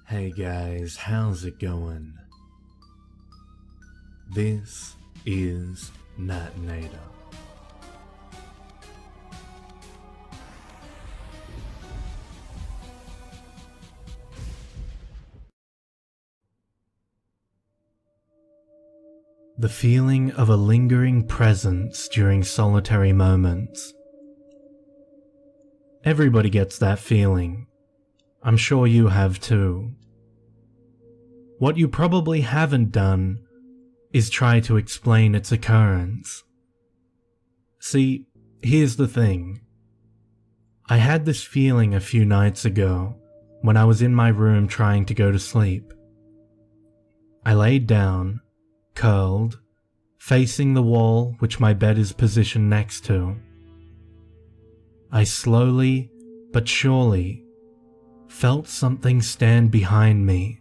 Hey guys, how's it going? This is Natenator. The feeling of a lingering presence during solitary moments. Everybody gets that feeling. I'm sure you have too. What you probably haven't done is try to explain its occurrence. See, here's the thing. I had this feeling a few nights ago when I was in my room trying to go to sleep. I laid down, curled, facing the wall which my bed is positioned next to. I slowly but surely felt something stand behind me,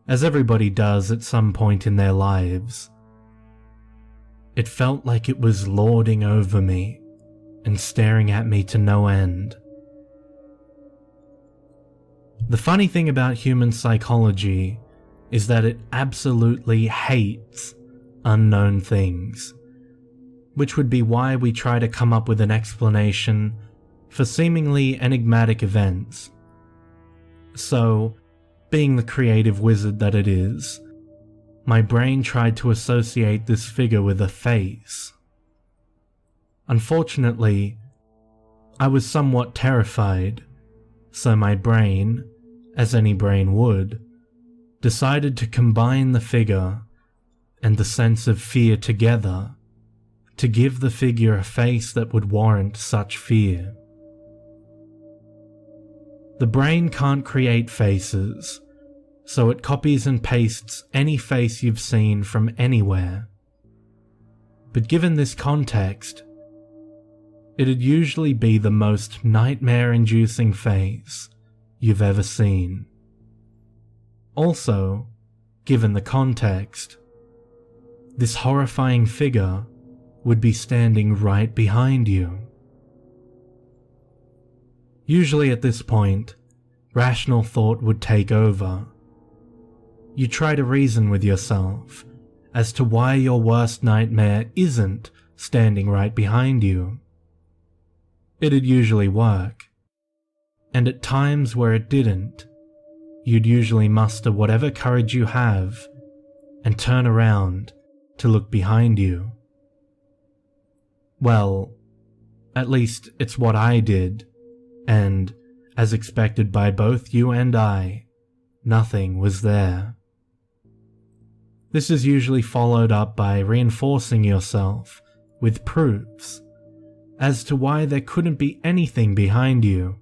as everybody does at some point in their lives. It felt like it was lording over me and staring at me to no end. The funny thing about human psychology is that it absolutely hates unknown things, which would be why we try to come up with an explanation for seemingly enigmatic events. So, being the creative wizard that it is, my brain tried to associate this figure with a face. Unfortunately, I was somewhat terrified, so my brain, as any brain would, decided to combine the figure and the sense of fear together to give the figure a face that would warrant such fear. The brain can't create faces, so it copies and pastes any face you've seen from anywhere. But given this context, it'd usually be the most nightmare-inducing face you've ever seen. Also, given the context, this horrifying figure would be standing right behind you. Usually at this point, rational thought would take over. You try to reason with yourself as to why your worst nightmare isn't standing right behind you. It'd usually work, and at times where it didn't, you'd usually muster whatever courage you have and turn around to look behind you. Well, at least it's what I did. And, as expected by both you and I, nothing was there. This is usually followed up by reinforcing yourself with proofs as to why there couldn't be anything behind you.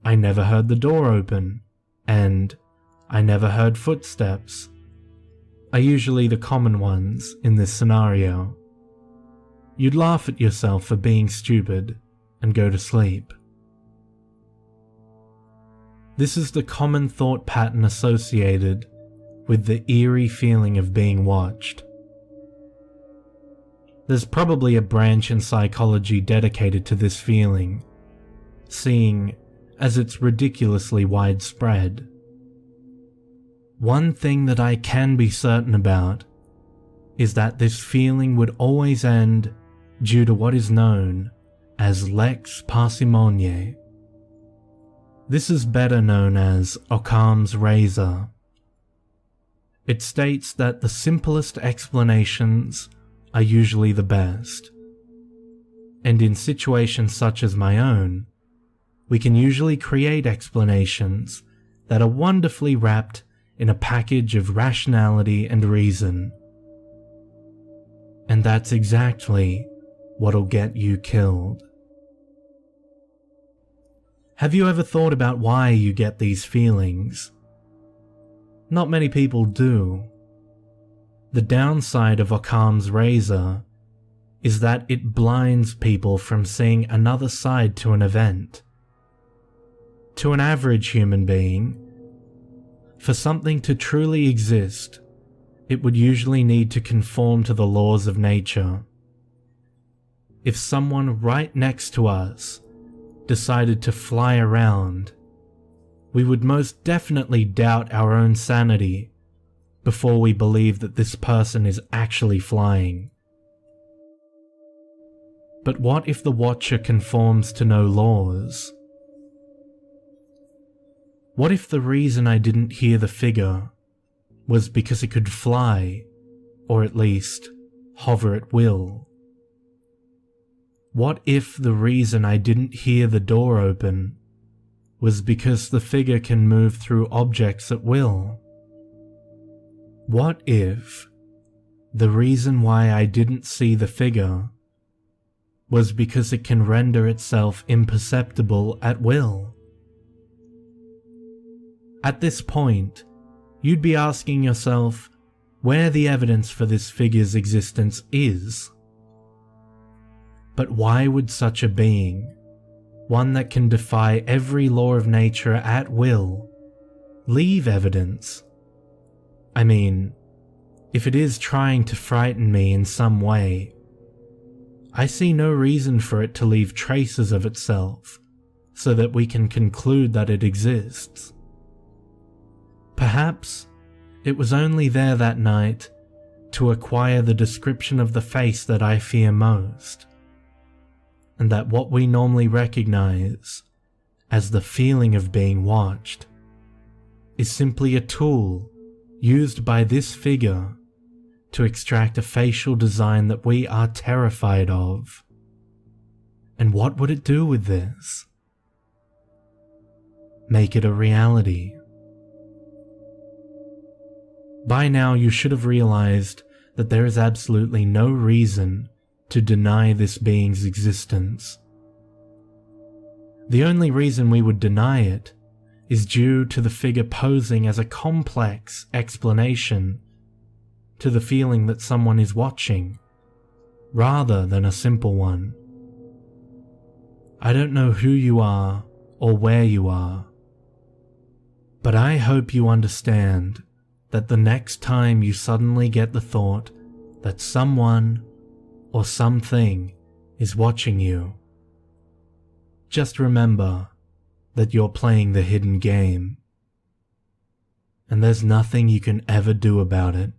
I never heard the door open, and I never heard footsteps, are usually the common ones in this scenario. You'd laugh at yourself for being stupid and go to sleep. This is the common thought pattern associated with the eerie feeling of being watched. There's probably a branch in psychology dedicated to this feeling, seeing as it's ridiculously widespread. One thing that I can be certain about is that this feeling would always end due to what is known as lex parsimoniae. This is better known as Occam's razor. It states that the simplest explanations are usually the best, and in situations such as my own, we can usually create explanations that are wonderfully wrapped in a package of rationality and reason. And that's exactly what'll get you killed. Have you ever thought about why you get these feelings? Not many people do. The downside of Occam's razor is that it blinds people from seeing another side to an event. To an average human being, for something to truly exist, it would usually need to conform to the laws of nature. If someone right next to us decided to fly around, we would most definitely doubt our own sanity before we believe that this person is actually flying. But what if the watcher conforms to no laws? What if the reason I didn't hear the figure was because it could fly, or at least hover at will? What if the reason I didn't hear the door open was because the figure can move through objects at will? What if the reason why I didn't see the figure was because it can render itself imperceptible at will? At this point, you'd be asking yourself where the evidence for this figure's existence is. But why would such a being, one that can defy every law of nature at will, leave evidence? I mean, if it is trying to frighten me in some way, I see no reason for it to leave traces of itself so that we can conclude that it exists. Perhaps it was only there that night to acquire the description of the face that I fear most, and that what we normally recognize as the feeling of being watched is simply a tool used by this figure to extract a facial design that we are terrified of. And what would it do with this? Make it a reality. By now you should have realized that there is absolutely no reason to deny this being's existence. The only reason we would deny it is due to the figure posing as a complex explanation to the feeling that someone is watching, rather than a simple one. I don't know who you are or where you are, but I hope you understand that the next time you suddenly get the thought that someone or something is watching you, just remember that you're playing the hidden game, and there's nothing you can ever do about it.